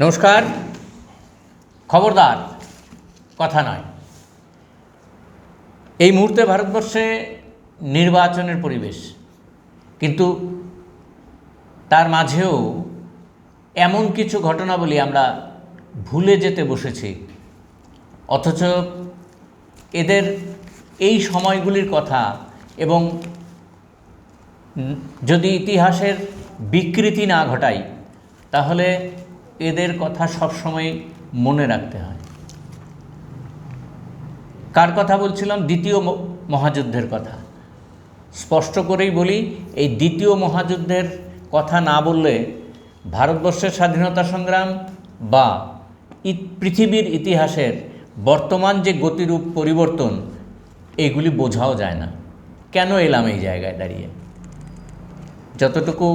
নমস্কার। খবরদার, কথা নয়। এই মুহূর্তে ভারতবর্ষে নির্বাচনের পরিবেশ, কিন্তু তার মাঝেও এমন কিছু ঘটনাবলী আমরা ভুলে যেতে বসেছি, অথচ এদের এই সময়গুলির কথা এবং যদি ইতিহাসের বিকৃতি না ঘটাই তাহলে এদের কথা সবসময় মনে রাখতে হয়। কার কথা বলছিলাম? দ্বিতীয় মহাযুদ্ধের কথা। স্পষ্ট করেই বলি, এই দ্বিতীয় মহাযুদ্ধের কথা না বললে ভারতবর্ষের স্বাধীনতা সংগ্রাম বা পৃথিবীর ইতিহাসের বর্তমান যে গতিরূপ পরিবর্তন, এইগুলি বোঝাও যায় না। কেন এলাম এই জায়গায় দাঁড়িয়ে? যতটুকু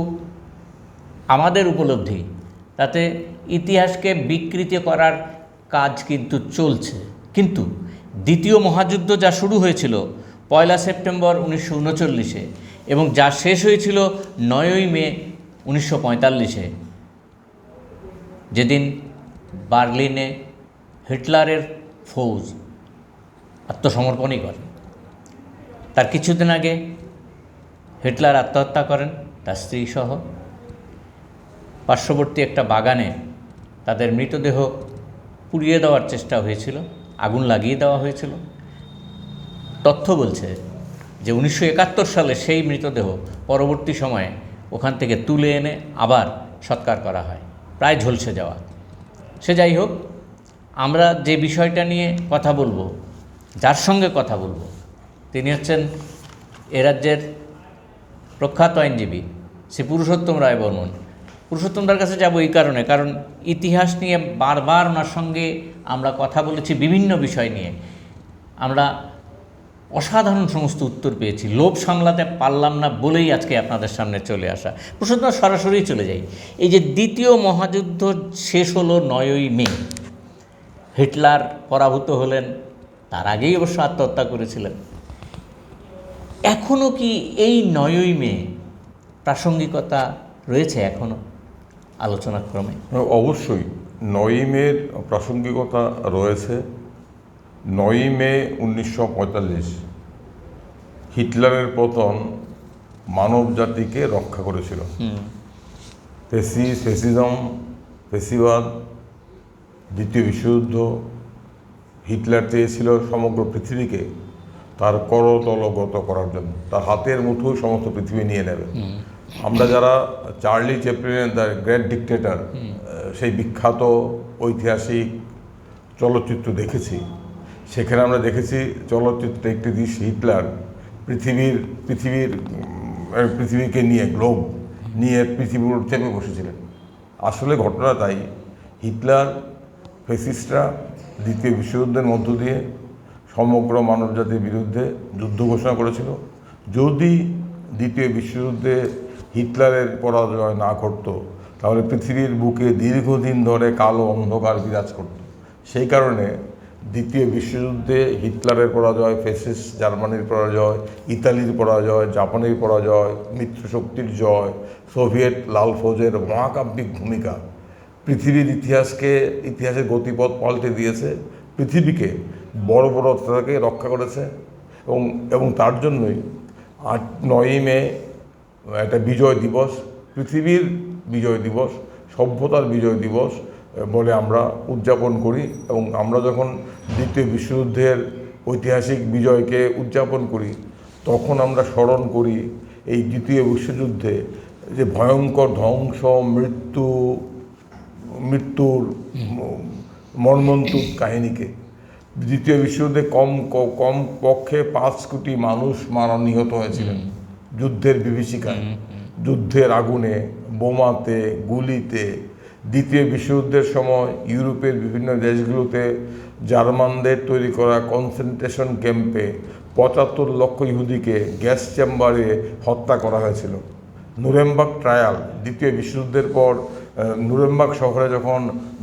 আমাদের উপলব্ধি, তাতে ইতিহাসকে বিকৃত করার কাজ কিন্তু চলছে। কিন্তু দ্বিতীয় মহাযুদ্ধ যা শুরু হয়েছিল 1 সেপ্টেম্বর 1939-এ এবং যা শেষ হয়েছিল 9ই মে 1945-এ, যেদিন বার্লিনে হিটলারের ফৌজ আত্মসমর্পণই করে। তার কিছুদিন আগে হিটলার আত্মহত্যা করেন, তার স্ত্রী সহ। পার্শ্ববর্তী একটা বাগানে তাদের মৃতদেহ পুড়িয়ে দেওয়ার চেষ্টা হয়েছিল, আগুন লাগিয়ে দেওয়া হয়েছিল। তথ্য বলছে যে 1971 সালে সেই মৃতদেহ পরবর্তী সময়ে ওখান থেকে তুলে এনে আবার সৎকার করা হয়, প্রায় ঝলসে যাওয়া। সে যাই হোক, আমরা যে বিষয়টা নিয়ে কথা বলবো, যার সঙ্গে কথা বলবো, তিনি হচ্ছেন এ রাজ্যের প্রখ্যাত আইনজীবী শ্রী পুরুষোত্তম রায় বর্মন। পুরুষোত্তমদার কাছে যাব এই কারণে, কারণ ইতিহাস নিয়ে বারবার ওনার সঙ্গে আমরা কথা বলেছি, বিভিন্ন বিষয় নিয়ে আমরা অসাধারণ সমস্ত উত্তর পেয়েছি। লোভ সামলাতে পারলাম না বলেই আজকে আপনাদের সামনে চলে আসা। পুরুষোত্তম, সরাসরি চলে যাই। এই যে দ্বিতীয় মহাযুদ্ধ শেষ হলো 9ই মে, হিটলার পরাভূত হলেন, তার আগেই অবশ্য আত্মহত্যা করেছিলেন। এখনও কি এই 9ই মে প্রাসঙ্গিকতা রয়েছে এখনও আলোচনাক্রমে? অবশ্যই 9ই মের প্রাসঙ্গিকতা রয়েছে। 9ই মে 1945 হিটলারের পতন মানব জাতিকে রক্ষা করেছিল। ফ্যাসিজম, ফ্যাসিবাদ, দ্বিতীয় বিশ্বযুদ্ধ, হিটলার চেয়েছিল সমগ্র পৃথিবীকে তার করতলগত করার জন্য, তার হাতের মুঠোয় সমস্ত পৃথিবী নিয়ে নেবে। আমরা যারা চার্লি চ্যাপলিনের দ্য গ্রেট ডিক্টেটর, সেই বিখ্যাত ঐতিহাসিক চলচ্চিত্র দেখেছি, সেখানে আমরা দেখেছি চলচ্চিত্রে একটি দৃশ্য, হিটলার পৃথিবীকে নিয়ে, গ্লোব নিয়ে পৃথিবীর চেপে বসেছিলেন। আসলে ঘটনা তাই। হিটলার, ফ্যাসিস্টরা দ্বিতীয় বিশ্বযুদ্ধের মধ্য দিয়ে সমগ্র মানবজাতির বিরুদ্ধে যুদ্ধ ঘোষণা করেছিল। যদি দ্বিতীয় বিশ্বযুদ্ধে হিটলারের পরাজয় না ঘটত, তাহলে পৃথিবীর বুকে দীর্ঘদিন ধরে কালো অন্ধকার বিরাজ করত। সেই কারণে দ্বিতীয় বিশ্বযুদ্ধে হিটলারের পরাজয়, ফ্যাসিস্ট জার্মানির পরাজয়, ইতালির পরাজয়, জাপানের পরাজয়, মিত্রশক্তির জয়, সোভিয়েত লাল ফৌজের মহাকাব্যিক ভূমিকা পৃথিবীর ইতিহাসের গতিপথ পাল্টে দিয়েছে, পৃথিবীকে বড় বড় থেকে রক্ষা করেছে। এবং তার জন্যই 9ই মে একটা বিজয় দিবস, পৃথিবীর বিজয় দিবস, সভ্যতার বিজয় দিবস বলে আমরা উদযাপন করি। এবং আমরা যখন দ্বিতীয় বিশ্বযুদ্ধের ঐতিহাসিক বিজয়কে উদযাপন করি, তখন আমরা স্মরণ করি এই দ্বিতীয় বিশ্বযুদ্ধে যে ভয়ঙ্কর ধ্বংস, মৃত্যুর মর্মন্তুদ কাহিনীকে। দ্বিতীয় বিশ্বযুদ্ধে কম পক্ষে 5 কোটি মানুষ নিহত হয়েছিলেন যুদ্ধের বিভীষিকায়, যুদ্ধের আগুনে, বোমাতে, গুলিতে। দ্বিতীয় বিশ্বযুদ্ধের সময় ইউরোপের বিভিন্ন দেশগুলোতে জার্মানদের তৈরি করা কনসেন্ট্রেশন ক্যাম্পে 75 লক্ষ ইহুদিকে গ্যাস চেম্বারে হত্যা করা হয়েছিল। নুরেমবার্গ ট্রায়াল দ্বিতীয় বিশ্বযুদ্ধের পর নুরেমবার্গ শহরে যখন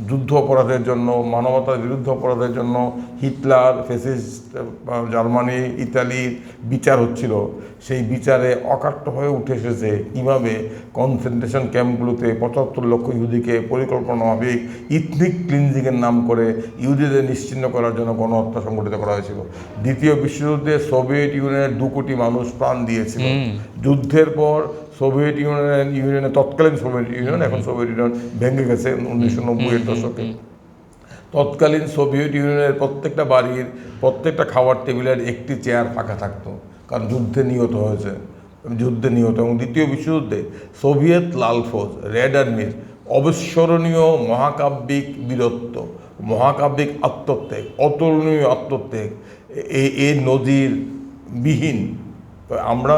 যুদ্ধ অপরাধের জন্য, মানবতার বিরুদ্ধে অপরাধের জন্য হিটলার, ফ্যাসিস্ট জার্মানি, ইতালির বিচার হচ্ছিল, সেই বিচারে অকাট্য হয়ে উঠে এসেছে কীভাবে কনসেন্ট্রেশন ক্যাম্পগুলোতে ৭৫ লক্ষ ইহুদিকে পরিকল্পনাভাবে ইথনিক ক্লিনজিংয়ের নাম করে ইহুদিদের নিশ্চিহ্ন করার জন্য গণহত্যা সংগঠিত করা হয়েছিল। দ্বিতীয় বিশ্বযুদ্ধে সোভিয়েত ইউনিয়নের 2 কোটি মানুষ প্রাণ দিয়েছিল। যুদ্ধের পর সোভিয়েত ইউনিয়নের তৎকালীন সোভিয়েত ইউনিয়ন, এখন সোভিয়েত ইউনিয়ন ভেঙে গেছে 1990-এর দশকে, তৎকালীন সোভিয়েত ইউনিয়নের প্রত্যেকটা বাড়ির প্রত্যেকটা খাওয়ার টেবিলের একটি চেয়ার ফাঁকা থাকতো, কারণ যুদ্ধে নিহত হয়েছে, এবং দ্বিতীয় বিশ্বযুদ্ধে সোভিয়েত লাল ফৌজ, রেড আর্মির অবিস্মরণীয় মহাকাব্যিক বীরত্ব, মহাকাব্যিক আত্মত্যাগ, অতুলনীয় আত্মত্যাগ, এই নজির বিহীন। আমরা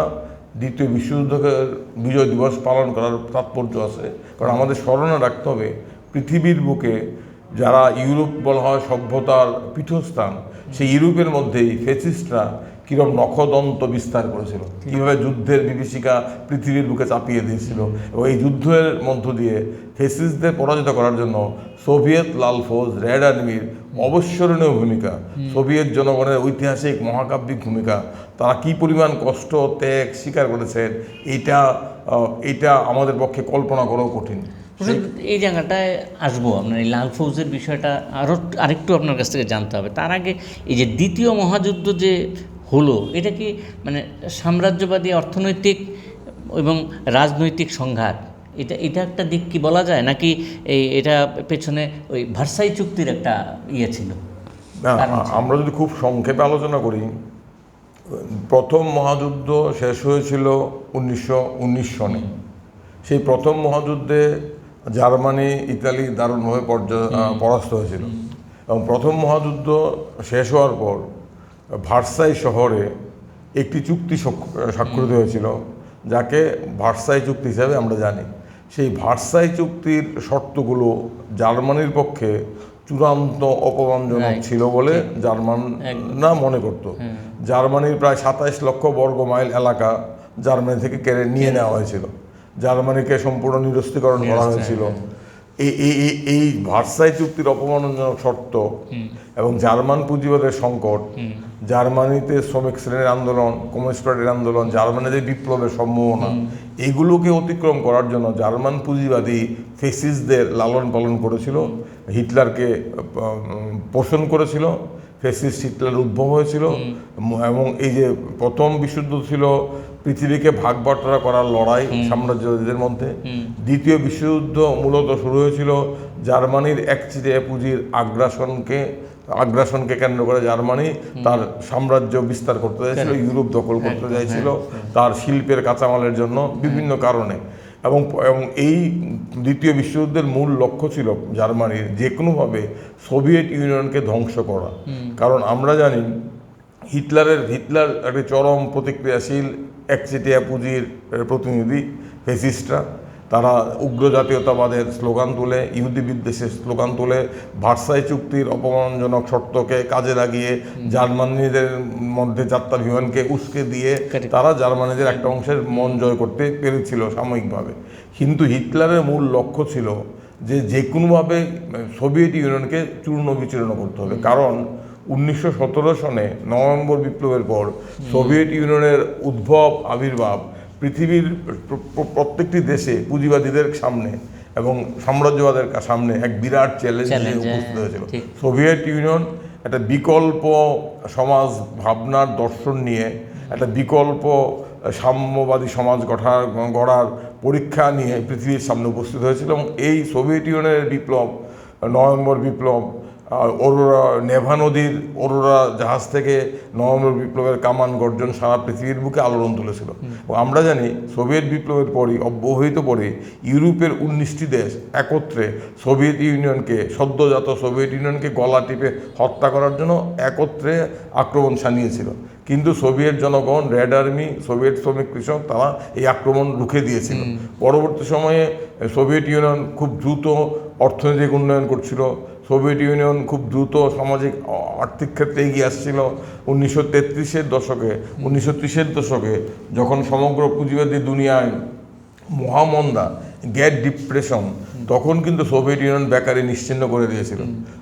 দ্বিতীয় বিশ্বযুদ্ধের বিজয় দিবস পালন করার তাৎপর্য আছে, কারণ আমাদের স্মরণে রাখতে হবে পৃথিবীর বুকে যারা ইউরোপ বলা হয় সভ্যতার পীঠস্থান, সেই ইউরোপের মধ্যেই ফ্যাসিস্টরা কীরকম নখদন্ত বিস্তার করেছিল, কীভাবে যুদ্ধের বিভীষিকা পৃথিবীর বুকে চাপিয়ে দিয়েছিল, এবং এই যুদ্ধের মধ্য দিয়ে ফ্যাসিস্টদের পরাজিত করার জন্য সোভিয়েত লাল ফৌজ, রেড আর্মির অবিস্মরণীয় ভূমিকা, সোভিয়েত জনগণের ঐতিহাসিক মহাকাব্যিক ভূমিকা, তারা কী পরিমাণ কষ্ট ত্যাগ স্বীকার করেছেন, এইটা আমাদের পক্ষে কল্পনা করাও কঠিন। এই জায়গাটায় আসবো, আপনার এই লাল ফৌজের বিষয়টা আরেকটু আপনার কাছ থেকে জানতে হবে। তার আগে এই যে দ্বিতীয় মহাযুদ্ধ যে হলো, এটা কি মানে সাম্রাজ্যবাদী অর্থনৈতিক এবং রাজনৈতিক সংঘাত, এটা একটা দিক কি বলা যায়, নাকি এটা পেছনে ওই ভার্সাই চুক্তির একটা ছিল? আমরা যদি খুব সংক্ষেপে আলোচনা করি, প্রথম মহাযুদ্ধ শেষ হয়েছিল 1919 সনে। সেই প্রথম মহাযুদ্ধে জার্মানি, ইতালি দারুণভাবে পরাস্ত হয়েছিল, এবং প্রথম মহাযুদ্ধ শেষ হওয়ার পর ভার্সাই শহরে একটি চুক্তি স্বাক্ষরিত হয়েছিল, যাকে ভার্সাই চুক্তি হিসাবে আমরা জানি। সেই ভার্সাই চুক্তির শর্তগুলো জার্মানির পক্ষে চূড়ান্ত অপমানজনক ছিল বলে জার্মানরা মনে করত। জার্মানির প্রায় 27 লক্ষ বর্গ মাইল এলাকা জার্মানি থেকে কেড়ে নিয়ে নেওয়া হয়েছিল, জার্মানিকে সম্পূর্ণ নিরস্ত্রীকরণ করা হয়েছিল। এই ভার্সাই চুক্তির অপমানজনক শর্ত এবং জার্মান পুঁজিবাদের সংকট, জার্মানিতে শ্রমিক শ্রেণীর আন্দোলন, কমিউনিস্ট পার্টির আন্দোলন, জার্মানিতে বিপ্লবের সম্ভাবনা, এগুলোকে অতিক্রম করার জন্য জার্মান পুঁজিবাদী ফ্যাসিস্টদের লালন পালন করেছিল, হিটলারকে পোষণ করেছিল, ফ্যাসিস্ট হিটলার উদ্ভব হয়েছিল। এবং এই যে প্রথম বিশ্বযুদ্ধ ছিল পৃথিবীকে ভাগ বাটোয়ারা করার লড়াই সাম্রাজ্যবাদীদের মধ্যে, দ্বিতীয় বিশ্বযুদ্ধ মূলত শুরু হয়েছিল জার্মানির একচিটিয়া পুঁজির আগ্রাসনকে কেন্দ্র করে। জার্মানি তার সাম্রাজ্য বিস্তার করতে চাইছিল, ইউরোপ দখল করতে চাইছিল তার শিল্পের কাঁচামালের জন্য বিভিন্ন কারণে, এবং এই দ্বিতীয় বিশ্বযুদ্ধের মূল লক্ষ্য ছিল জার্মানির যে কোনোভাবে সোভিয়েত ইউনিয়নকে ধ্বংস করা। কারণ আমরা জানি হিটলার একটি চরম প্রতিক্রিয়াশীল একচেটিয়া পুঁজির প্রতিনিধি ফ্যাসিস্টরা। তারা উগ্র জাতীয়তাবাদের স্লোগান তুলে, ইহুদি বিদ্বেষের স্লোগান তুলে, ভার্সাই চুক্তির অপমানজনক শর্তকে কাজে লাগিয়ে জার্মানিদের মধ্যে যাত্রা বিমানকে উস্কে দিয়ে তারা জার্মানিদের একটা অংশের মন জয় করতে পেরেছিল সাময়িকভাবে। কিন্তু হিটলারের মূল লক্ষ্য ছিল যে কোনোভাবে সোভিয়েত ইউনিয়নকে চূর্ণ বিচূর্ণ করতে হবে। কারণ 1917 সনে নভেম্বর বিপ্লবের পর সোভিয়েত ইউনিয়নের আবির্ভাব পৃথিবীর প্রত্যেকটি দেশে পুঁজিবাদীদের সামনে এবং সাম্রাজ্যবাদের সামনে এক বিরাট চ্যালেঞ্জ উপস্থিত হয়েছিল। সোভিয়েত ইউনিয়ন একটা বিকল্প সমাজ ভাবনার দর্শন নিয়ে একটা বিকল্প সাম্যবাদী সমাজ গড়ার পরীক্ষা নিয়ে পৃথিবীর সামনে উপস্থিত হয়েছিল। এবং এই সোভিয়েত ইউনিয়নের বিপ্লব, নভেম্বর বিপ্লব, নেভা নদীর অরোরা জাহাজ থেকে নভেম্বর বিপ্লবের কামান গর্জন সারা পৃথিবীর বুকে আলোড়ন তুলেছিল। আমরা জানি সোভিয়েত বিপ্লবের পরই অব্যবহিত পরে ইউরোপের 19টি দেশ একত্রে সোভিয়েত ইউনিয়নকে, সদ্যজাত সোভিয়েত ইউনিয়নকে গলা টিপে হত্যা করার জন্য একত্রে আক্রমণ শানিয়েছিল। কিন্তু সোভিয়েত জনগণ, রেড আর্মি, সোভিয়েত শ্রমিক কৃষক তারা এই আক্রমণ রুখে দিয়েছিল। পরবর্তী সময়ে সোভিয়েত ইউনিয়ন খুব দ্রুত অর্থনৈতিক উন্নয়ন করছিল, সোভিয়েত ইউনিয়ন খুব দ্রুত সামাজিক আর্থিক ক্ষেত্রে এগিয়ে আসছিল। 1930-এর দশকে যখন সমগ্র পুঁজিবাদী দুনিয়ায় মহামন্দা, গ্রেট ডিপ্রেশন, তখন কিন্তু সোভিয়েত ইউনিয়ন বেকারি নিশ্চিহ্ন করে দিয়েছিল।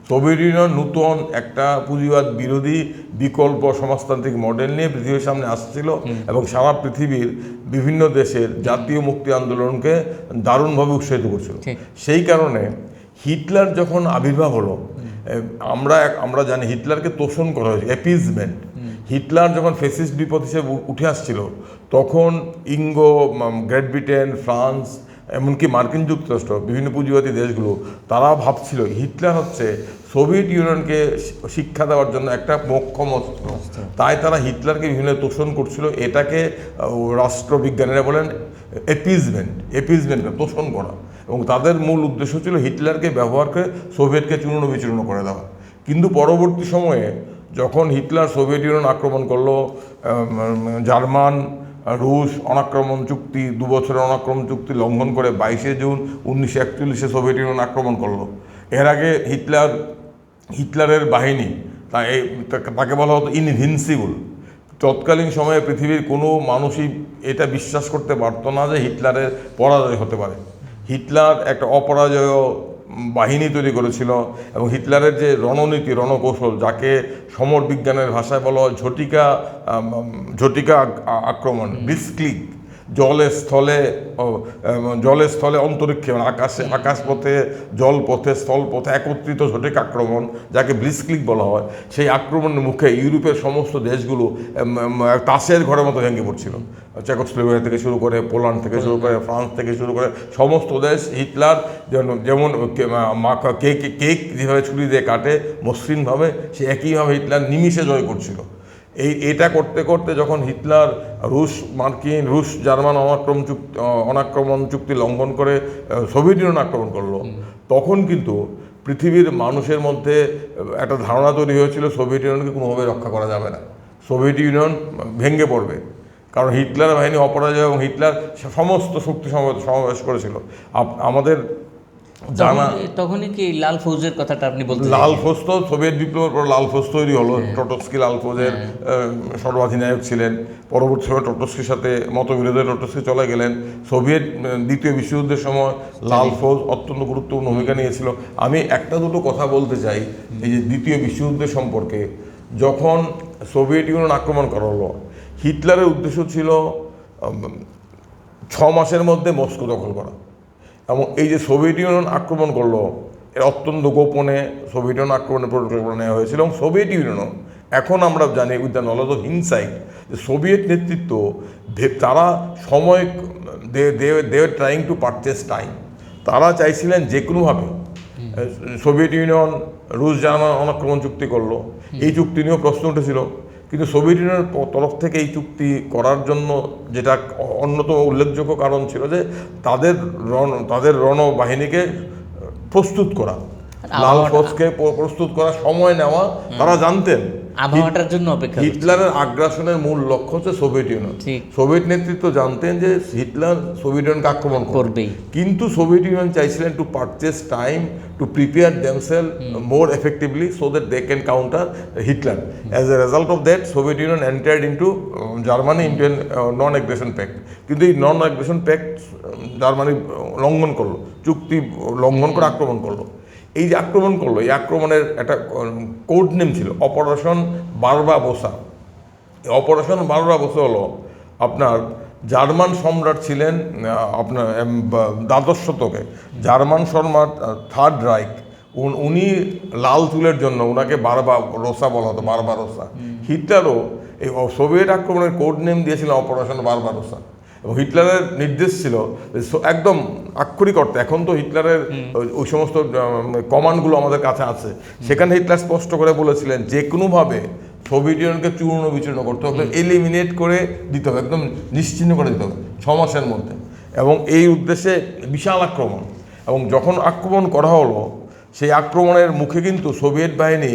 সোভিয়েত ইউনিয়ন নূতন একটা পুঁজিবাদ বিরোধী বিকল্প সমাজতান্ত্রিক মডেল নিয়ে পৃথিবীর সামনে আসছিল এবং সারা পৃথিবীর বিভিন্ন দেশের জাতীয় মুক্তি আন্দোলনকে দারুণভাবে উৎসাহিত করছিল। সেই কারণে হিটলার যখন আবির্ভাব হলো, আমরা জানি হিটলারকে তোষণ করা হয়েছে, অ্যাপিজমেন্ট। হিটলার যখন ফ্যাসিস্ট বিপদ হিসেবে উঠে আসছিল, তখন গ্রেট ব্রিটেন, ফ্রান্স, এমনকি মার্কিন যুক্তরাষ্ট্র, বিভিন্ন পুঁজিবাদী দেশগুলো তারা ভাবছিল হিটলার হচ্ছে সোভিয়েত ইউনিয়নকে শিক্ষা দেওয়ার জন্য একটা মোক্ষম অস্ত্র। তাই তারা হিটলারকে বিভিন্ন তোষণ করছিল। এটাকে রাষ্ট্রবিজ্ঞানীরা বলেন এপিজমেন্ট তোষণ করা। এবং তাদের মূল উদ্দেশ্য ছিল হিটলারকে ব্যবহার করে সোভিয়েতকে চূর্ণ বিচূর্ণ করে দেওয়া। কিন্তু পরবর্তী সময়ে যখন হিটলার সোভিয়েত ইউনিয়ন আক্রমণ করলো, জার্মান রুশ অনাক্রমণ চুক্তি, 2 বছরের অনাক্রমণ চুক্তি লঙ্ঘন করে 22শে জুন 1941 সোভিয়েত ইউনিয়ন আক্রমণ করলো। এর আগে হিটলারের বাহিনী তাকে বলা হতো ইনভিনসিবল। তৎকালীন সময়ে পৃথিবীর কোনো মানুষই এটা বিশ্বাস করতে পারতো না যে হিটলারের পরাজয় হতে পারে। হিটলার একটা অপরাজয় বাহিনী তৈরি করেছিল এবং হিটলারের যে রণনীতি, রণকৌশল, যাকে সমর বিজ্ঞানের ভাষায় বলা হয় ঝটিকা আক্রমণ, ব্লিটজক্রিগ, জলে স্থলে অন্তরিক্ষে, মানে আকাশপথে, জলপথে, স্থলপথে একত্রিত ঝটিকা আক্রমণ, যাকে ব্লিটজক্রিগ বলা হয়। সেই আক্রমণের মুখে ইউরোপের সমস্ত দেশগুলো তাসের ঘরের মতো ভেঙে পড়ছিল। চেকোস্লোভাকিয়া থেকে শুরু করে, পোল্যান্ড থেকে শুরু করে, ফ্রান্স থেকে শুরু করে সমস্ত দেশ হিটলার যেমন কেক যেভাবে ছুরি দিয়ে কাটে মসৃণভাবে, সে একইভাবে হিটলার নিমিষে জয় করছিল। এটা করতে করতে যখন হিটলার রুশ জার্মান অনাক্রমণ চুক্তি লঙ্ঘন করে সোভিয়েত ইউনিয়ন আক্রমণ করলো, তখন কিন্তু পৃথিবীর মানুষের মধ্যে একটা ধারণা তৈরি হয়েছিল সোভিয়েত ইউনিয়নকে কোনোভাবে রক্ষা করা যাবে না, সোভিয়েত ইউনিয়ন ভেঙে পড়বে। কারণ হিটলার বাহিনী অপরাজয় এবং হিটলার সমস্ত শক্তি সমাবেশ করেছিল। আমাদের জানা তখনই কি লাল ফৌজের কথাটা আপনি বলতে? লাল ফৌজ তো সোভিয়েত বিপ্লবের পর লাল ফৌজ তৈরি হলো। ট্রটস্কি লাল ফৌজের সর্বাধিনায়ক ছিলেন। পরবর্তী সময় ট্রটস্কির সাথে মতবিরোধে ট্রটস্কি চলে গেলেন। সোভিয়েত দ্বিতীয় বিশ্বযুদ্ধের সময় লাল ফৌজ অত্যন্ত গুরুত্বপূর্ণ ভূমিকা নিয়েছিল। আমি একটা দুটো কথা বলতে চাই এই যে দ্বিতীয় বিশ্বযুদ্ধের সম্পর্কে। যখন সোভিয়েত ইউনিয়ন আক্রমণ করা হলো, হিটলারের উদ্দেশ্য ছিল 6 মাসের মধ্যে মস্কো দখল করা। এবং এই যে সোভিয়েত ইউনিয়ন আক্রমণ করলো, এর অত্যন্ত গোপনে সোভিয়েত ইউনিয়ন আক্রমণের পরিকল্পনা নেওয়া হয়েছিল। এবং সোভিয়েত ইউনিয়নও, এখন আমরা জানি with the knowledge of insight, যে সোভিয়েত নেতৃত্ব তারা সময় they trying to purchase time. তারা চাইছিলেন যে কোনোভাবে, সোভিয়েত ইউনিয়ন রুশ জার্মান অনাক্রমণ চুক্তি করলো, এই চুক্তি নিয়েও প্রশ্ন উঠেছিল। কিন্তু সোভিয়েত ইউনিয়নের তরফ থেকে এই চুক্তি করার জন্য যেটা অন্যতম উল্লেখযোগ্য কারণ ছিল যে তাদের রণবাহিনীকে প্রস্তুত করা, লাল ফৌজকে প্রস্তুত করা, সময় নেওয়া। তারা জানতেন আবহাওয়াটার জন্য অপেক্ষা। হিটলারের আগ্রাসনের মূল লক্ষ্য হচ্ছে সোভিয়েত ইউনিয়ন। সোভিয়েত নেতৃত্ব জানতেন যে হিটলার সোভিয়েত ইউনিয়নকে আক্রমণ করবেই, কিন্তু সোভিয়েত ইউনিয়ন চাইছিলেন to purchase time to prepare themselves more effectively so that they can counter Hitler. As a result of that Soviet Union entered into Germany into an non aggression pact. কিন্তু এই নন aggression pact Germany লঙ্ঘন করলো, চুক্তি লঙ্ঘন করে আক্রমণ করলো। এই যে আক্রমণ করলো, এই আক্রমণের একটা কোড নেম ছিল অপারেশন বারবারোসা। এই অপারেশন বারবারোসা হলো আপনার জার্মান সম্রাট ছিলেন আপনার 12 শতকে, জার্মান সম্রাট থার্ড রাইখ, উনি লাল চুলের জন্য ওনাকে বারবারোসা বলা হতো, বারবারোসা। হিটলারও এই সোভিয়েত আক্রমণের কোড নেম দিয়েছিল অপারেশন বারবারোসা। এবং হিটলারের নির্দেশ ছিল একদম আক্ষরিক অর্থে, এখন তো হিটলারের ওই সমস্ত কমান্ডগুলো আমাদের কাছে আছে, সেখানে হিটলার স্পষ্ট করে বলেছিলেন যে কোনোভাবে সোভিয়েত ইউনিয়নকে চূর্ণ বিচূর্ণ করতে হবে, এলিমিনেট করে দিতে হবে, একদম নিশ্চিহ্ন করে দিতে হবে 6 মাসের মধ্যে। এবং এই উদ্দেশ্যে বিশাল আক্রমণ। এবং যখন আক্রমণ করা হলো, সেই আক্রমণের মুখে কিন্তু সোভিয়েত বাহিনী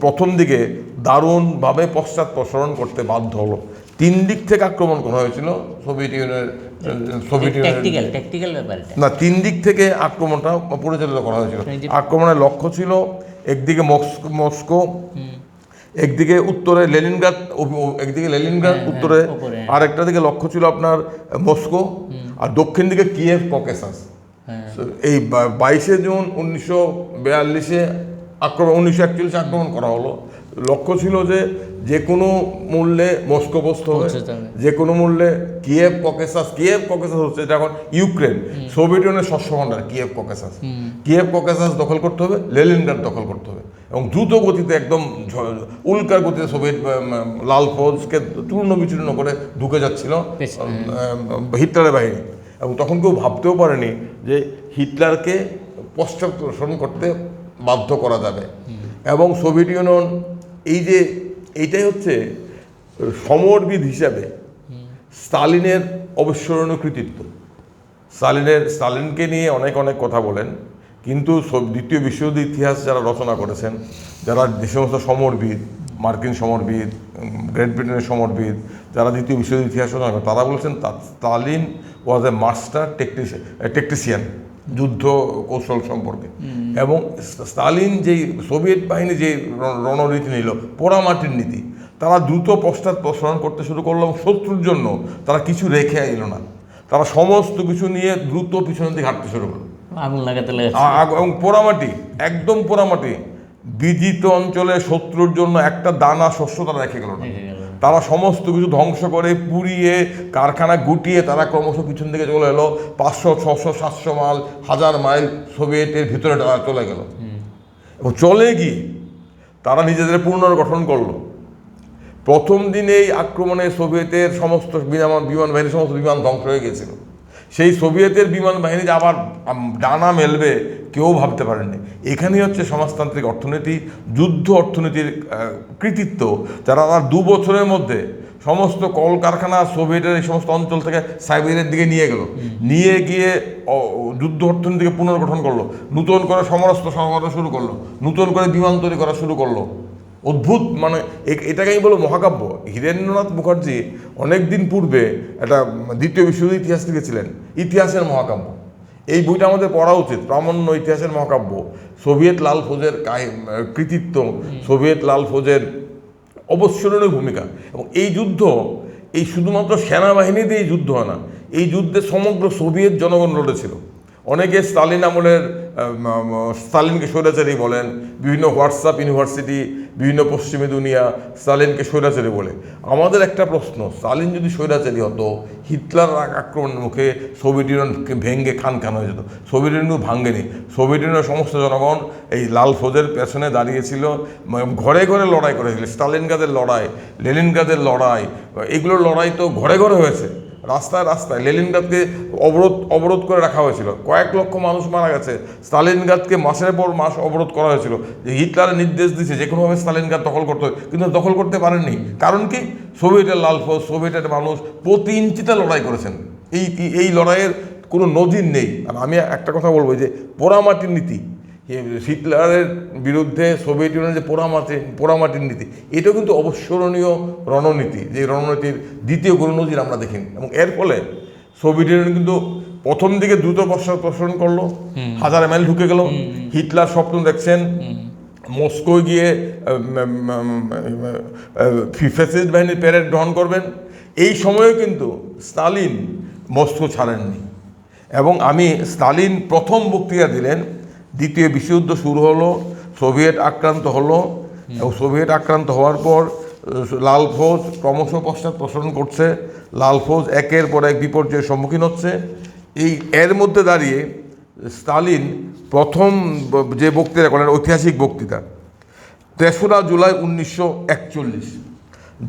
প্রথম দিকে দারুণভাবে পশ্চাৎপসরণ করতে বাধ্য হলো। 3 দিক থেকে আক্রমণ করা হয়েছিল সোভিয়েত ইউনিয়নের না 3 দিক থেকে আক্রমণটা পরিচালিত করা হয়েছিল। আক্রমণের লক্ষ্য ছিল একদিকে মস্কো, একদিকে উত্তরে লেনিনগ্রাদ, উত্তরে, আর একটা দিকে লক্ষ্য ছিল আপনার মস্কো, আর দক্ষিণ দিকে কিয়েভ ককেসাস। এই 22শে জুন 1942-এ আক্রমণ, 1941 আক্রমণ করা হলো। লক্ষ্য ছিল যে কোনো মূল্যে মস্কোবস্ত হবে, যে কোনো মূল্যে কিয়েভ ককেসাস হচ্ছে এটা এখন ইউক্রেন, সোভিয়েত ইউনিয়নের শস্য ভাণ্ডার কিয়েভ ককেসাস দখল করতে হবে, লেনিনগ্রাড দখল করতে হবে এবং দ্রুত গতিতে একদম উল্কার গতিতে সোভিয়েত লাল ফৌজকে চূর্ণ বিচূর্ণ করে ঢুকে যাচ্ছিল হিটলারের বাহিনী। এবং তখন কেউ ভাবতেও পারেনি যে হিটলারকে পশ্চাৎপসরণ করতে বাধ্য করা যাবে। এবং সোভিয়েত ইউনিয়ন এইটাই হচ্ছে সমরবিদ হিসাবে স্টালিনের অবিস্মরণীয় কৃতিত্ব। স্টালিনকে নিয়ে অনেক কথা বলেন, কিন্তু দ্বিতীয় বিশ্বযুদ্ধের ইতিহাস যারা রচনা করেছেন, যারা যে সমস্ত সমরবিদ, মার্কিন সমরবিদ, গ্রেট ব্রিটেনের সমরবিদ, যারা দ্বিতীয় বিশ্বযুদ্ধের ইতিহাস রচনা করেন, তারা বলেছেন স্টালিন ওয়াজ এ মাস্টার টেকটিশিয়ান যুদ্ধ কৌশল সম্পর্কে। এবং স্টালিন যেই সোভিয়েত বাহিনী যে রণনীতি নিল, পোড়ামাটির নীতি, তারা দ্রুত পশ্চাৎপসরণ করতে শুরু করলো এবং শত্রুর জন্য তারা কিছু রেখে এলো না, তারা সমস্ত কিছু নিয়ে দ্রুত পিছনের দিকে হাঁটতে শুরু করলো। আগুন লাগাতে এবং পোড়ামাটি, একদম পোড়ামাটি, বিজিত অঞ্চলে শত্রুর জন্য একটা দানা শস্য তারা রেখে গেল না। তারা সমস্ত কিছু ধ্বংস করে পুড়িয়ে কারখানা গুটিয়ে তারা ক্রমশ পিছন দিকে চলে এলো। 500, 600, 700 মাইল, 1000 মাইল সোভিয়েতের ভিতরে চলে গেল। এবং চলে গিয়ে তারা নিজেদের পুনর্গঠন করলো। প্রথম দিনেই আক্রমণে সোভিয়েতের সমস্ত বিমান বাহিনীর সমস্ত বিমান ধ্বংস হয়ে গেছিল। সেই সোভিয়েতের বিমান বাহিনী যে আবার ডানা মেলবে কেউ ভাবতে পারেননি। এখানেই হচ্ছে সমাজতান্ত্রিক অর্থনীতি, যুদ্ধ অর্থনীতির কৃতিত্ব, যারা 2 বছরের মধ্যে সমস্ত কলকারখানা সোভিয়েতের এই সমস্ত অঞ্চল থেকে সাইবেরিয়ার দিকে নিয়ে গিয়ে যুদ্ধ অর্থনীতিকে পুনর্গঠন করলো, নতুন করে সমরাস্ত্র সরবরাহ শুরু করলো, নতুন করে বিমান তৈরি করা শুরু করলো। অদ্ভুত, মানে এটাকে আমি বলবো মহাকাব্য। হীরেন্দ্রনাথ মুখার্জি অনেক দিন পূর্বে একটা দ্বিতীয় বিশ্বযুদ্ধের ইতিহাস লিখেছিলেন, ইতিহাসের মহাকাব্য। এই বইটা আমাদের পড়া উচিত, প্রামাণ্য ইতিহাসের মহাকাব্য। সোভিয়েত লাল ফৌজের কৃতিত্ব, সোভিয়েত লাল ফৌজের অবিস্মরণীয় ভূমিকা। এবং এই যুদ্ধ এই শুধুমাত্র সেনাবাহিনী দিয়ে যুদ্ধ হয় না, এই যুদ্ধে সমগ্র সোভিয়েত জনগণ লড়েছিল। অনেকে স্টালিন আমলের স্টালিনকে স্বৈরাচারী বলেন, বিভিন্ন হোয়াটসঅ্যাপ ইউনিভার্সিটি, বিভিন্ন পশ্চিমী দুনিয়া স্টালিনকে স্বৈরাচারী বলে। আমাদের একটা প্রশ্ন, স্টালিন যদি স্বৈরাচারী হতো, হিটলার আক্রমণের মুখে সোভিয়েত ইউনিয়ন ভেঙে খান হয়ে যেত। Soviet union ভাঙ্গেনি। সোভিয়েত ইউনিয়নের সমস্ত জনগণ এই লাল ফৌজের পেছনে দাঁড়িয়েছিল, ঘরে ঘরে লড়াই করেছিল। স্টালিনগ্রাদের লড়াই, লেনিনগ্রাদের লড়াই, এগুলোর লড়াই তো ঘরে ঘরে হয়েছে, রাস্তায় রাস্তায়। লেনিনগ্রাদকে অবরোধ করে রাখা হয়েছিল, কয়েক লক্ষ মানুষ মারা গেছে। স্টালিনগ্রাদকে মাসের পর মাস অবরোধ করা হয়েছিল, যে হিটলারের নির্দেশ দিয়েছে যে কোনোভাবে স্টালিনগ্রাদ দখল করতে হবে, কিন্তু দখল করতে পারেননি। কারণ কি? সোভিয়েতের লাল ফৌজ, সোভিয়েতের মানুষ প্রতি ইঞ্চিতে লড়াই করেছেন। এই লড়াইয়ের কোনো নজির নেই। আর আমি একটা কথা বলবো, যে পোড়ামাটির নীতি, হিটলারের বিরুদ্ধে সোভিয়েত ইউনিয়নের যে পোড়ামাটির নীতি, এটাও কিন্তু অবিস্মরণীয় রণনীতি, যে রণনীতির দ্বিতীয় কোনো নজির আমরা দেখিনি। এবং এর ফলে সোভিয়েত ইউনিয়ন কিন্তু প্রথম দিকে দ্রুত পশ্চাৎপসরণ করলো, 1000 মাইল ঢুকে গেল। হিটলার স্বপ্ন দেখছেন মস্কো গিয়ে ফ্যাসিস্ট বাহিনীর প্যারেড গ্রহণ করবেন। এই সময়ে কিন্তু স্টালিন মস্কো ছাড়েননি। এবং স্টালিন প্রথম বক্তৃতা দিলেন, দ্বিতীয় বিশ্বযুদ্ধ শুরু হলো, সোভিয়েত আক্রান্ত হলো, এবং সোভিয়েত আক্রান্ত হওয়ার পর লাল ফৌজ ক্রমশ পশ্চাৎপসরণ করছে। লাল ফৌজ একের পর এক বিপর্যয়ের সম্মুখীন হচ্ছে। এর মধ্যে দাঁড়িয়ে স্টালিন প্রথম যে বক্তৃতা করেন, ঐতিহাসিক বক্তৃতা, 3রা জুলাই 1941,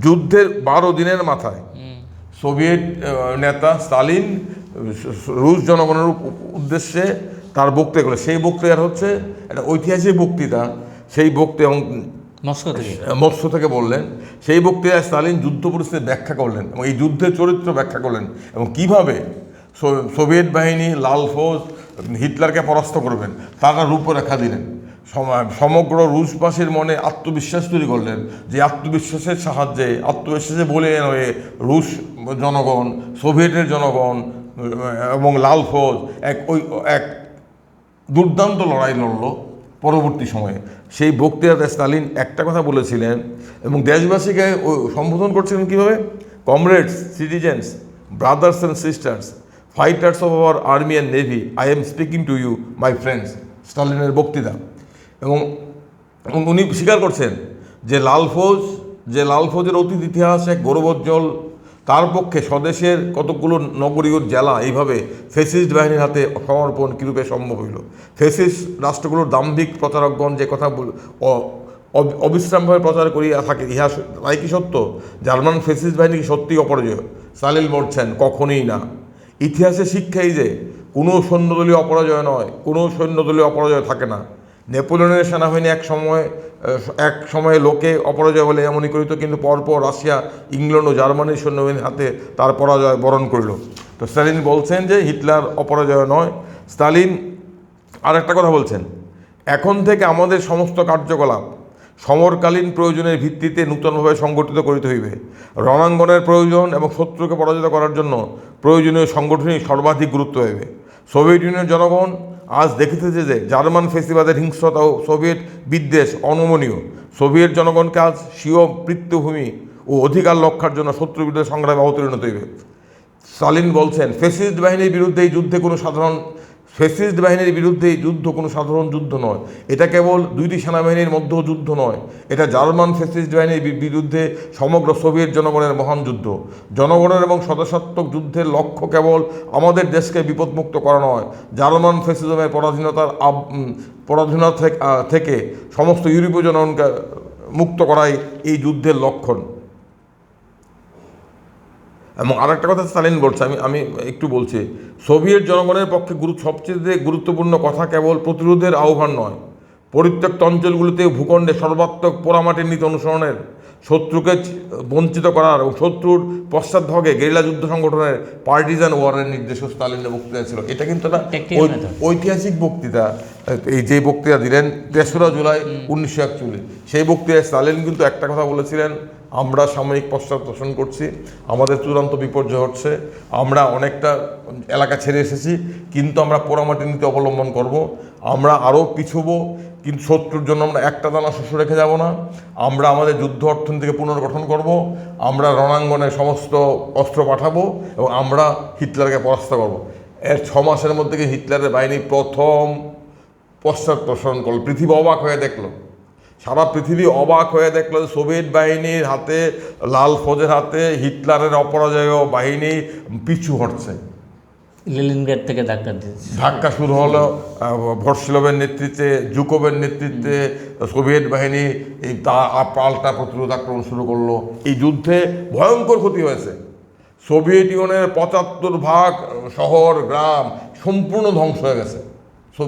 যুদ্ধের 12 দিনের মাথায় সোভিয়েত নেতা স্টালিন রুশ জনগণের উদ্দেশ্যে তার বক্তৃতা করলেন। সেই বক্তৃতার হচ্ছে একটা ঐতিহাসিক বক্তৃতা। সেই বক্তৃতা মস্কো থেকে বললেন। সেই বক্তৃতায় স্টালিন যুদ্ধ পরিস্থিতি ব্যাখ্যা করলেন এবং এই যুদ্ধের চরিত্র ব্যাখ্যা করলেন, এবং কীভাবে সোভিয়েত বাহিনী লাল ফৌজ হিটলারকে পরাস্ত করবেন তারা রূপরেখা দিলেন। সমগ্র রুশবাসীর মনে আত্মবিশ্বাস তৈরি করলেন, যে আত্মবিশ্বাসের সাহায্যে, আত্মবিশ্বাসে বলে হয়ে রুশ জনগণ, সোভিয়েতের জনগণ এবং লাল ফৌজ এক দুর্দান্ত লড়াই লড়ল পরবর্তী সময়ে। সেই বক্তৃতাতে স্টালিন একটা কথা বলেছিলেন এবং দেশবাসীকে সম্বোধন করছিলেন কীভাবে? Comrades, citizens, brothers and sisters, fighters of our army and navy, I am speaking to you my friends, স্টালিনের বক্তৃতা। এবং উনি স্বীকার করছেন যে লাল ফৌজের অতীত ইতিহাস এক গৌরবোজ্জ্বল, তার পক্ষে স্বদেশের কতগুলো নগরী ও জেলা এইভাবে ফেসিস্ট বাহিনীর হাতে সমর্পণ কীরূপে সম্ভব হইল। ফেসিস্ট রাষ্ট্রগুলোর দাম্ভিক প্রচারকগণ যে কথা অবিশ্রামভাবে প্রচার করিয়া থাকে, ইহা তাই কি সত্য? জার্মান ফেসিস্ট বাহিনী কি সত্যিই অপরাজয়? স্টালিন বলছেন, কখনোই না। ইতিহাসের শিক্ষাই যে কোনো সৈন্যদলীয় অপরাজয় নয়, কোনো সৈন্যদলীয় অপরাজয় থাকে না। নেপোলিয়নের সেনাবাহিনী এক সময়ে লোকে অপরাজয় বলে এমনই করিত, কিন্তু পরপর রাশিয়া, ইংল্যান্ড ও জার্মানির সৈন্যবাহিনীর হাতে তার পরাজয় বরণ করিল। তো স্টালিন বলছেন যে হিটলার অপরাজয় নয়। স্টালিন আর একটা কথা বলছেন, এখন থেকে আমাদের সমস্ত কার্যকলাপ সমরকালীন প্রয়োজনের ভিত্তিতে নূতনভাবে সংগঠিত করিতে হইবে। রণাঙ্গনের প্রয়োজন এবং শত্রুকে পরাজিত করার জন্য প্রয়োজনীয় সংগঠনই সর্বাধিক গুরুত্ব হইবে। সোভিয়েত ইউনিয়নের জনগণ আজ দেখিতেছে যে জার্মান ফেসিবাদের হিংস্রতা ও সোভিয়েত বিদ্বেষ অনমনীয়। সোভিয়েত জনগণকে আজ স্বীয় পৃথ্বভূমি ও অধিকার রক্ষার জন্য শত্রুর বিরুদ্ধে সংগ্রামে অবতীর্ণ হইবে। স্টালিন বলছেন, ফেসিস্ট বাহিনীর বিরুদ্ধে এই যুদ্ধ কোনো সাধারণ যুদ্ধ নয়। এটা কেবল দুইটি সেনাবাহিনীর মধ্যেও যুদ্ধ নয়, এটা জার্মান ফেসিস্ট বাহিনীর বিরুদ্ধে সমগ্র সোভিয়েত জনগণের মহান যুদ্ধ। জনগণের এবং সদস্যাত্মক যুদ্ধের লক্ষ্য কেবল আমাদের দেশকে বিপদমুক্ত করা নয়, জার্মান ফেসিজমের পরাধীনতা থেকে সমস্ত ইউরোপীয় জনগণকে মুক্ত করাই এই যুদ্ধের লক্ষণ। এবং আরেকটা কথা স্টালিন বলছে, আমি একটু বলছি, সোভিয়েত জনগণের পক্ষে সবচেয়ে গুরুত্বপূর্ণ কথা কেবল প্রতিরোধের আহ্বান নয়, পরিত্যক্ত অঞ্চলগুলিতে ভূখণ্ডে সর্বাত্মক পোড়ামাটির নীতি অনুসরণের, শত্রুকে বঞ্চিত করার এবং শত্রুর পশ্চাৎভাগে গেরিলা যুদ্ধ সংগঠনের পার্টিজান ওয়ারের নির্দেশও স্টালিনের বক্তৃতা ছিল। এটা কিন্তু একটা ঐতিহাসিক বক্তৃতা। এই যে বক্তৃতা দিলেন 3রা জুলাই 1941, সেই বক্তৃতায় স্টালিন কিন্তু একটা কথা বলেছিলেন, আমরা সাময়িক পশ্চাৎপসরণ করছি, আমাদের চূড়ান্ত বিপর্যয় হচ্ছে, আমরা অনেকটা এলাকা ছেড়ে এসেছি, কিন্তু আমরা পোড়ামাটির নীতি অবলম্বন করব, আমরা আরও পিছবো, কিন্তু শত্রুর জন্য আমরা একটা দানা শস্য রেখে যাব না, আমরা আমাদের যুদ্ধ অর্থনীতিকে পুনর্গঠন করব, আমরা রণাঙ্গনে সমস্ত অস্ত্র পাঠাবো এবং আমরা হিটলারকে পরাস্ত করব। এর 6 মাসের মধ্যে হিটলারের বাহিনী প্রথম পশ্চাৎপসরণ করল। পৃথিবী অবাক হয়ে দেখলো, সারা পৃথিবী অবাক হয়ে দেখলো যে সোভিয়েত বাহিনীর হাতে, লাল ফৌজের হাতে হিটলারের অপরাজয় বাহিনী পিছু হটছে। লেনিনগ্রাড থেকে ধাক্কা শুরু হলো ভর্সিলোভের নেতৃত্বে, জুকোভের নেতৃত্বে সোভিয়েত বাহিনী এই পাল্টা প্রতিরোধ আক্রমণ শুরু করলো। এই যুদ্ধে ভয়ঙ্কর ক্ষতি হয়েছে। সোভিয়েত ইউনিয়নের 75% শহর গ্রাম সম্পূর্ণ ধ্বংস হয়ে গেছে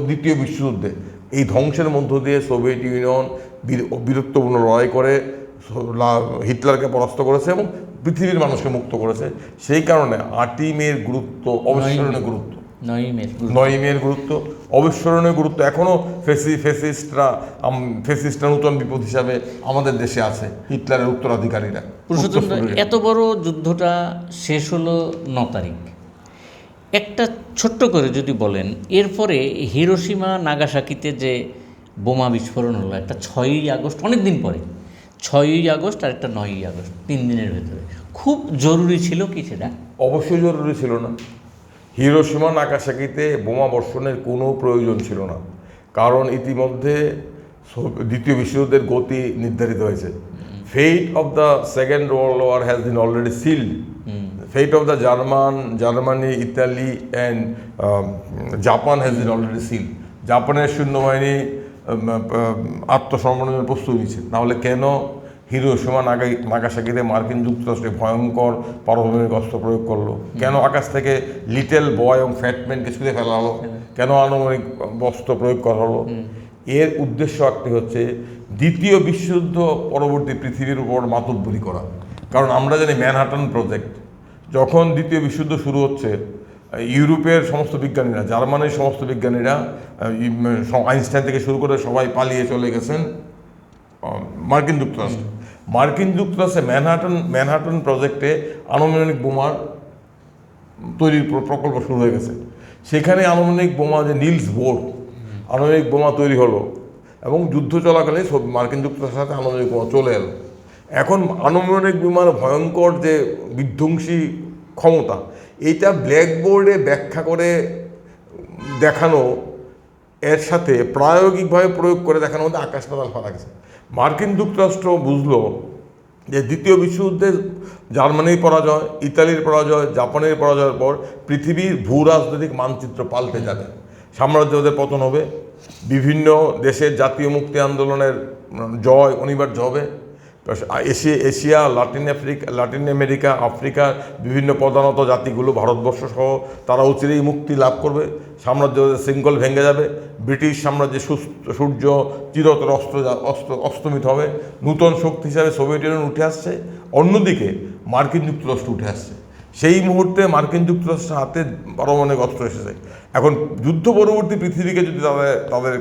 দ্বিতীয় বিশ্বযুদ্ধে। এই ধ্বংসের মধ্য দিয়ে সোভিয়েত ইউনিয়ন বীরত্বপূর্ণ লড়াই করে হিটলারকে পরাস্ত করেছে এবং পৃথিবীর মানুষকে মুক্ত করেছে। সেই কারণে 8ই মের গুরুত্ব, অবিস্মরণীয় গুরুত্ব, 9ই মের গুরুত্ব, অবিস্মরণীয় গুরুত্ব এখনও ফেসিস্টরা নূতন বিপদ হিসাবে আমাদের দেশে আছে, হিটলারের উত্তরাধিকারীরা। এত বড় যুদ্ধটা শেষ হলো 9 তারিখ। একটা ছোট্ট করে যদি বলেন, এরপরে হিরোশিমা নাগাসাকিতে যে বোমা বিস্ফোরণ হলো, একটা 6ই আগস্ট, অনেক দিন পরে 6ই আগস্ট আর একটা 9ই আগস্ট, 3 দিনের ভেতরে, খুব জরুরি ছিল কি সেটা? অবশ্যই জরুরি ছিল না। হিরোশিমা নাগাসাকিতে বোমা বর্ষণের কোনো প্রয়োজন ছিল না, কারণ ইতিমধ্যে দ্বিতীয় বিশ্বযুদ্ধের গতি নির্ধারিত হয়েছে। Fate of the second world war has been already sealed. Fate of the Germany, Italy and Japan has been already sealed. জাপানের সৈন্যবাহিনী আত্মসমর্পণের প্রস্তুতি নিচ্ছে। নাহলে কেন হিরোশিমা নাগাসাকিতে মার্কিন যুক্তরাষ্ট্রে ভয়ঙ্কর পারমাণবিক অস্ত্র প্রয়োগ করলো? কেন আকাশ থেকে লিটল বয় এবং ফ্যাটম্যানকে ছুঁড়ে ফেলা হলো? কেন আণবিক অস্ত্র প্রয়োগ করা হলো? এর উদ্দেশ্য একটি হচ্ছে দ্বিতীয় বিশ্বযুদ্ধ পরবর্তী পৃথিবীর উপর মাতব্বরি করা। কারণ আমরা জানি ম্যানহাটন প্রজেক্ট, যখন দ্বিতীয় বিশ্বযুদ্ধ শুরু হচ্ছে, ইউরোপের সমস্ত বিজ্ঞানীরা, জার্মানির সমস্ত বিজ্ঞানীরা, আইনস্টাইন থেকে শুরু করে সবাই পালিয়ে চলে গেছেন মার্কিন যুক্তরাষ্ট্রে। মার্কিন যুক্তরাষ্ট্রে ম্যানহাটন প্রজেক্টে আণবিক বোমার তৈরির প্রকল্প শুরু হয়ে গেছে। সেখানে আণবিক বোমা, যে নিলস বোর আণবিক বোমা তৈরি হলো এবং যুদ্ধ চলাকালে মার্কিন যুক্তরাষ্ট্রের সাথে আণবিক বোমা চলে এলো। এখন আণবিক বোমার ভয়ঙ্কর যে বিধ্বংসী ক্ষমতা, এইটা ব্ল্যাকবোর্ডে ব্যাখ্যা করে দেখানো এর সাথে প্রায়োগিকভাবে প্রয়োগ করে দেখানোর মধ্যে আকাশ পাতাল ফারাক আছে। মার্কিন যুক্তরাষ্ট্র বুঝলো যে দ্বিতীয় বিশ্বযুদ্ধে জার্মানির পরাজয়, ইতালির পরাজয়, জাপানের পরাজয়ের পর পৃথিবীর ভূ রাজনৈতিক মানচিত্র পাল্টে যাবে, সাম্রাজ্যবাদের পতন হবে, বিভিন্ন দেশের জাতীয় মুক্তি আন্দোলনের জয় অনিবার্য হবে, এশিয়া, লাতিন আমেরিকা, আফ্রিকার বিভিন্ন প্রধানত জাতিগুলো, ভারতবর্ষ সহ, তারা অচিরেই মুক্তি লাভ করবে, সাম্রাজ্যবাদের শৃঙ্খল ভেঙে যাবে, ব্রিটিশ সাম্রাজ্যের সূর্য চিরতর অস্তমিত হবে, নূতন শক্তি হিসাবে সোভিয়েত ইউনিয়ন উঠে আসছে, অন্যদিকে মার্কিন যুক্তরাষ্ট্র উঠে আসছে। সেই মুহূর্তে মার্কিন যুক্তরাষ্ট্রের হাতে পারমাণবিক অস্ত্র এসেছে। এখন যুদ্ধ পরবর্তী পৃথিবীকে যদি তাদের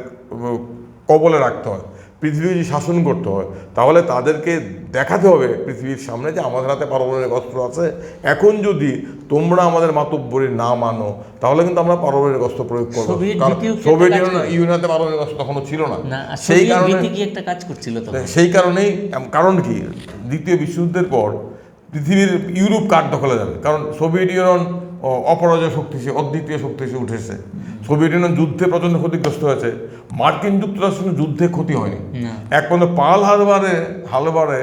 কবলে রাখতে হয়, পৃথিবী যদি শাসন করতে হয়, তাহলে তাদেরকে দেখাতে হবে পৃথিবীর সামনে যে আমাদের হাতে পারমাণবিক অস্ত্র আছে। এখন যদি তোমরা আমাদের মাতব্বরি না মানো, তাহলে কিন্তু আমরা পারমাণবিক অস্ত্র প্রয়োগ করবো। সোভিয়েত ইউনিয়নে পারমাণবিক অস্ত্র তখনও ছিল না। সেই কারণে একটা কাজ করছিল, সেই কারণেই, কারণ কি, দ্বিতীয় বিশ্বযুদ্ধের পর পৃথিবীর ইউরোপ কার দখলে যাবে? কারণ সোভিয়েত ইউনিয়ন অপরাজয় শক্তি, অদ্বিতীয় শক্তি হিসেবে উঠেছে। সোভিয়েত ইউনিয়ন যুদ্ধে প্রচণ্ড ক্ষতিগ্রস্ত হয়েছে, মার্কিন যুক্তরাষ্ট্রের যুদ্ধে ক্ষতি হয়নি। এক পর্যন্ত পার্ল হারবারে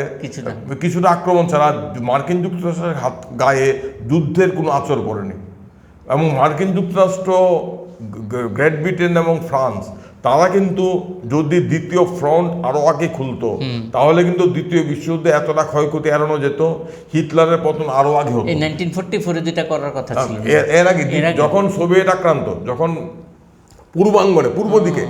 কিছুটা আক্রমণ ছাড়া মার্কিন যুক্তরাষ্ট্রের গায়ে যুদ্ধের কোনো আঁচড় পড়েনি। এবং মার্কিন যুক্তরাষ্ট্র, গ্রেট ব্রিটেন এবং ফ্রান্স, তারা কিন্তু যদি দ্বিতীয় ফ্রন্ট আরো আগে খুলতো, তাহলে কিন্তু দ্বিতীয় বিশ্বযুদ্ধে এতটা ক্ষয়ক্ষতি এড়ানো যেত, হিটলারের পতন আরো আগে হতো। 1944 যেটা করার কথা ছিল, এর আগে যখন সোভিয়েত আক্রান্ত, যখন পূর্বাঙ্গনে, পূর্ব দিকে,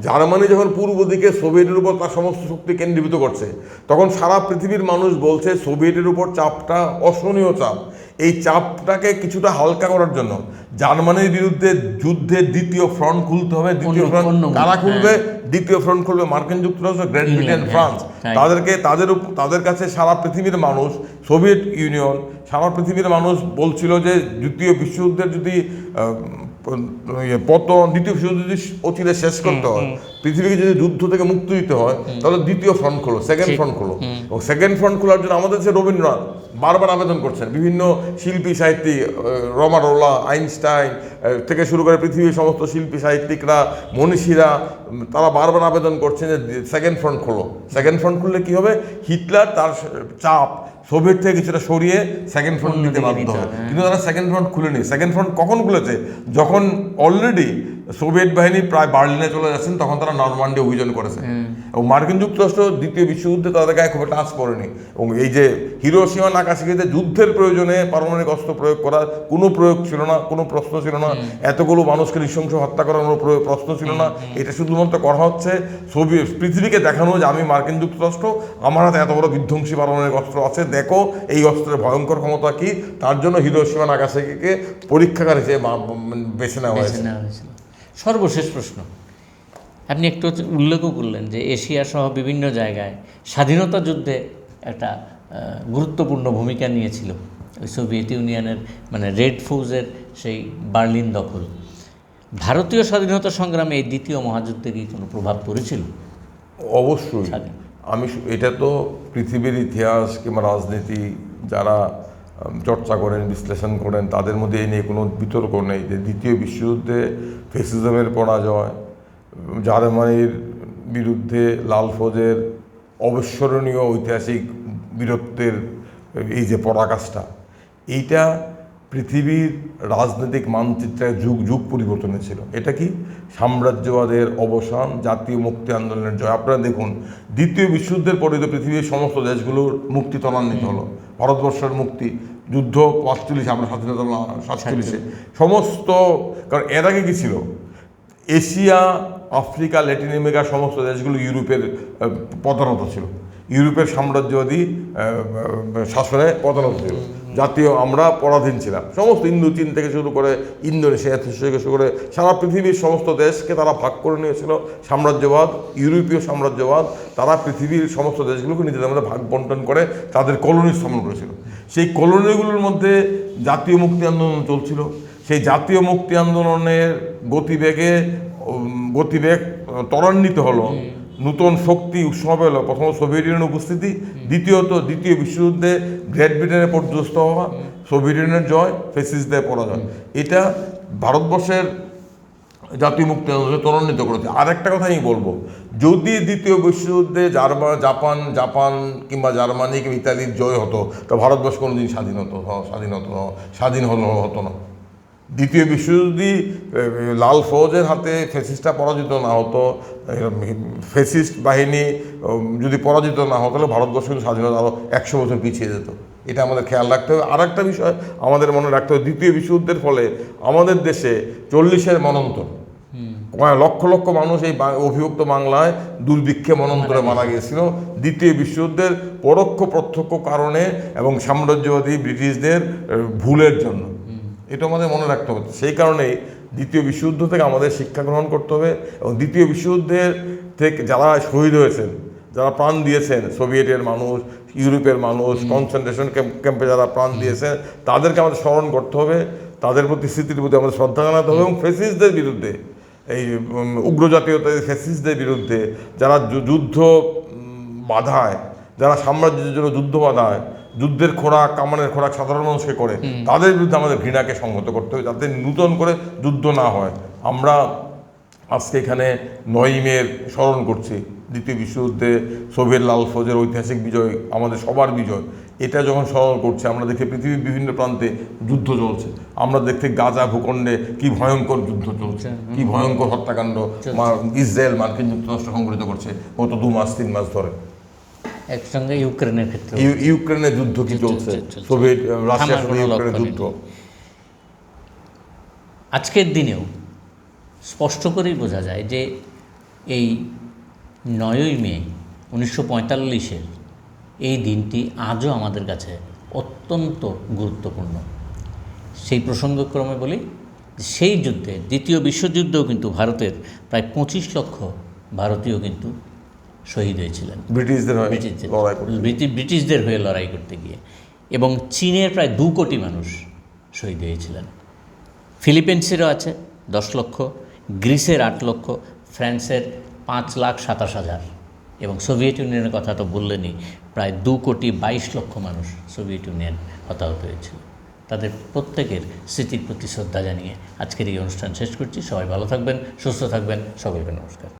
জার্মানি যখন পূর্ব দিকে সোভিয়েতের উপর তার সমস্ত শক্তি কেন্দ্রীভূত করছে, তখন সারা পৃথিবীর মানুষ বলছে সোভিয়েতের উপর চাপটা অসহনীয় চাপ। এই চাপটাকে কিছুটা হালকা করার জন্য জার্মানির বিরুদ্ধে যুদ্ধের দ্বিতীয় ফ্রন্ট খুলতে হবে। দ্বিতীয় ফ্রন্ট কারা খুলবে? দ্বিতীয় ফ্রন্ট খুলবে মার্কিন যুক্তরাষ্ট্র, গ্রেট ব্রিটেন, ফ্রান্স। তাদের কাছে সারা পৃথিবীর মানুষ, সোভিয়েত ইউনিয়ন, সারা পৃথিবীর মানুষ বলছিল যে দ্বিতীয় বিশ্বযুদ্ধের যদি দ্বিতীয় বিশ্বযুদ্ধ যদি অচিরে শেষ করতে হয়, পৃথিবীকে যদি যুদ্ধ থেকে মুক্তি দিতে হয়, তাহলে দ্বিতীয় ফ্রন্ট খোলো, সেকেন্ড ফ্রন্ট খোলো। এবং সেকেন্ড ফ্রন্ট খোলার জন্য আমাদের দেশে রবীন্দ্রনাথ বারবার আবেদন করছেন, বিভিন্ন শিল্পী সাহিত্যিক, রোমারোলা, আইনস্টাইন থেকে শুরু করে পৃথিবীর সমস্ত শিল্পী সাহিত্যিকরা, মনীষীরা, তারা বারবার আবেদন করছেন যে সেকেন্ড ফ্রন্ট খোলো। সেকেন্ড ফ্রন্ট খুললে কী হবে? হিটলার তার চাপ সোভিয়েত থেকে কিছুটা সরিয়ে সেকেন্ড ফ্রন্ট নিতে বাধ্য হয়। কিন্তু তারা সেকেন্ড ফ্রন্ট খুলেনি। সেকেন্ড ফ্রন্ট কখন খুলেছে? যখন অলরেডি সোভিয়েত বাহিনী প্রায় বার্লিনে চলে যাচ্ছেন, তখন তারা নরমান্ডি অভিযান করেছে। এবং মার্কিন যুক্তরাষ্ট্র দ্বিতীয় বিশ্বযুদ্ধে তাদের গায়ে খুব একটা আঁচ পড়েনি। এবং এই যে হিরোশিমা নাগাসাকিতে যুদ্ধের প্রয়োজনে পারমাণবিক অস্ত্র প্রয়োগ করার কোনো প্রয়োগ ছিল না, কোনো প্রশ্ন ছিল না, এতগুলো মানুষকে নৃশংস হত্যা করানোর প্রশ্ন ছিল না। এটা শুধুমাত্র করা হচ্ছে পৃথিবীকে দেখানো যে আমি মার্কিন যুক্তরাষ্ট্র, আমার হাতে এত বড় বিধ্বংসী পারমাণবিক অস্ত্র আছে, দেখো এই অস্ত্রের ভয়ঙ্কর ক্ষমতা কি। তার জন্য হিরোশিমা নাগাসাকিকে পরীক্ষাগার হিসেবে বেছে নেওয়া হয়েছে। সর্বশেষ প্রশ্ন, আপনি একটু উল্লেখও করলেন যে এশিয়া সহ বিভিন্ন জায়গায় স্বাধীনতা যুদ্ধে একটা গুরুত্বপূর্ণ ভূমিকা নিয়েছিল ওই সোভিয়েত ইউনিয়নের, মানে রেড ফৌজের সেই বার্লিন দখল। ভারতীয় স্বাধীনতা সংগ্রামে এই দ্বিতীয় মহাযুদ্ধে কি কোনো প্রভাব পড়েছিল? অবশ্যই। এটা তো পৃথিবীর ইতিহাস কিংবা রাজনীতি যারা চর্চা করেন, বিশ্লেষণ করেন, তাদের মধ্যে এই নিয়ে কোনো বিতর্ক নেই যে দ্বিতীয় বিশ্বযুদ্ধে ফ্যাসিজমের পরাজয়, জার্মানির বিরুদ্ধে লাল ফৌজের অবিস্মরণীয় ঐতিহাসিক বীরত্বের এই যে পরাকাষ্ঠা, এইটা পৃথিবীর রাজনৈতিক মানচিত্রের যুগ পরিবর্তন ছিল। এটা কি? সাম্রাজ্যবাদের অবসান, জাতীয় মুক্তি আন্দোলনের জয়। আপনারা দেখুন, দ্বিতীয় বিশ্বযুদ্ধের পরে তো পৃথিবীর সমস্ত দেশগুলোর মুক্তি ত্বরান্বিত হলো। ভারতবর্ষের মুক্তি, যুদ্ধ 45, আমরা স্বাধীনতা 47, সমস্ত। কারণ এর আগে কী ছিল? এশিয়া, আফ্রিকা, ল্যাটিন আমেরিকার সমস্ত দেশগুলো ইউরোপের প্রধানত ছিল, ইউরোপের সাম্রাজ্যবাদী শাসনে প্রধানত ছিল। জাতীয় আমরা পরাধীন ছিলাম। সমস্ত ইন্দোচীন থেকে শুরু করে ইন্দোনেশিয়া থেকে শুরু করে সারা পৃথিবীর সমস্ত দেশকে তারা ভাগ করে নিয়েছিল সাম্রাজ্যবাদ, ইউরোপীয় সাম্রাজ্যবাদ। তারা পৃথিবীর সমস্ত দেশগুলোকে নিজেদের মধ্যে ভাগ বন্টন করে তাদের কলোনি স্থাপন করেছিল। সেই কলোনিগুলোর মধ্যে জাতীয় মুক্তি আন্দোলন চলছিল। সেই জাতীয় মুক্তি আন্দোলনের গতিবেগ ত্বরান্বিত হলো, নূতন শক্তি উৎসব হলো। প্রথম সোভিয়েত ইউনিয়নের উপস্থিতি, দ্বিতীয়ত দ্বিতীয় বিশ্বযুদ্ধে গ্রেট ব্রিটেনের পর্যস্ত হওয়া, সোভিয়েত ইউনিয়নের জয়, ফ্যাসিস্টদের পরাজয়। এটা ভারতবর্ষের জাতীয় মুক্তি আন্দোলনকে ত্বরান্বিত করেছে। আর একটা কথা আমি বলবো, যদি দ্বিতীয় বিশ্বযুদ্ধে জাপান কিংবা জার্মানি কিংবা ইতালির জয় হতো, তো ভারতবর্ষ কোনোদিন স্বাধীন হতো না। দ্বিতীয় বিশ্বযুদ্ধে লাল ফৌজের হাতে ফ্যাসিস্টরা পরাজিত না হতো, ফ্যাসিস্ট বাহিনী যদি পরাজিত না হতো, তাহলে ভারতবর্ষ কিন্তু স্বাধীনতা আরও 100 বছর পিছিয়ে যেত। এটা আমাদের খেয়াল রাখতে হবে। আর একটা বিষয় আমাদের মনে রাখতে হবে, দ্বিতীয় বিশ্বযুদ্ধের ফলে আমাদের দেশে 40-এর মন্বন্তর, লক্ষ লক্ষ মানুষ এই অভিভুক্ত বাংলায় দুর্ভিক্ষে মন্বন্তরে মারা গিয়েছিল দ্বিতীয় বিশ্বযুদ্ধের পরোক্ষ প্রত্যক্ষ কারণে এবং সাম্রাজ্যবাদী ব্রিটিশদের ভুলের জন্য। এটা আমাদের মনে রাখতে হবে। সেই কারণেই দ্বিতীয় বিশ্বযুদ্ধ থেকে আমাদের শিক্ষা গ্রহণ করতে হবে এবং দ্বিতীয় বিশ্বযুদ্ধের থেকে যারা শহীদ হয়েছেন, যারা প্রাণ দিয়েছেন, সোভিয়েটের মানুষ, ইউরোপের মানুষ, কনসেন্ট্রেশন ক্যাম্পে যারা প্রাণ দিয়েছেন, তাদেরকে আমাদের স্মরণ করতে হবে, তাদের প্রতি স্মৃতির প্রতি আমাদের শ্রদ্ধা জানাতে হবে এবং ফ্যাসিস্টদের বিরুদ্ধে, এই উগ্র জাতীয়তার ফ্যাসিস্টদের বিরুদ্ধে যারা যুদ্ধ বাধায়, যারা সাম্রাজ্যের জন্য যুদ্ধ বাধায়, যুদ্ধের খোরাক, কামানের খোরাক সাধারণ মানুষকে করে, তাদের বিরুদ্ধে আমাদের ঘৃণাকে সংহত করতে হবে, যাতে নূতন করে যুদ্ধ না হয়। আমরা আজকে এখানে 9ই মের স্মরণ করছি দ্বিতীয় বিশ্বযুদ্ধে সোভিয়েত লাল ফৌজের ঐতিহাসিক বিজয়, আমাদের সবার বিজয়। এটা যখন স্মরণ করছে, আমরা দেখি পৃথিবীর বিভিন্ন প্রান্তে যুদ্ধ চলছে। আমরা দেখতে গাজা ভূখণ্ডে কি ভয়ঙ্কর যুদ্ধ চলছে, কি ভয়ঙ্কর হত্যাকাণ্ড ইসরায়েল মার্কিন যুক্তরাষ্ট্র সংঘটিত করছে গত 2 মাস 3 মাস ধরে। একসঙ্গে ইউক্রেনের ক্ষেত্রে ইউক্রেনের যুদ্ধ কি চলছে, সোভিয়েত রাশিয়ার সাথে ইউক্রেনের যুদ্ধ। আজকের দিনেও স্পষ্ট করেই বোঝা যায় যে এই 9ই মে 1945-এর এই দিনটি আজও আমাদের কাছে অত্যন্ত গুরুত্বপূর্ণ। সেই প্রসঙ্গক্রমে বলি, সেই যুদ্ধে দ্বিতীয় বিশ্বযুদ্ধেও কিন্তু ভারতের প্রায় 25 লক্ষ ভারতীয় কিন্তু শহীদ হয়েছিলেন ব্রিটিশদের হয়ে লড়াই করতে গিয়ে, এবং চীনের প্রায় 2 কোটি মানুষ শহীদ হয়েছিলেন। ফিলিপিন্সেরও আছে 10 লক্ষ, গ্রিসের 8 লক্ষ, ফ্রান্সের 5,27,000, এবং সোভিয়েত ইউনিয়নের কথা তো বললেনই, প্রায় 2,22 লক্ষ মানুষ সোভিয়েত ইউনিয়ন হতাহত হয়েছিল। তাদের প্রত্যেকের স্মৃতির প্রতি শ্রদ্ধা জানিয়ে আজকের এই অনুষ্ঠান শেষ করছি। সবাই ভালো থাকবেন, সুস্থ থাকবেন, সকলকে নমস্কার।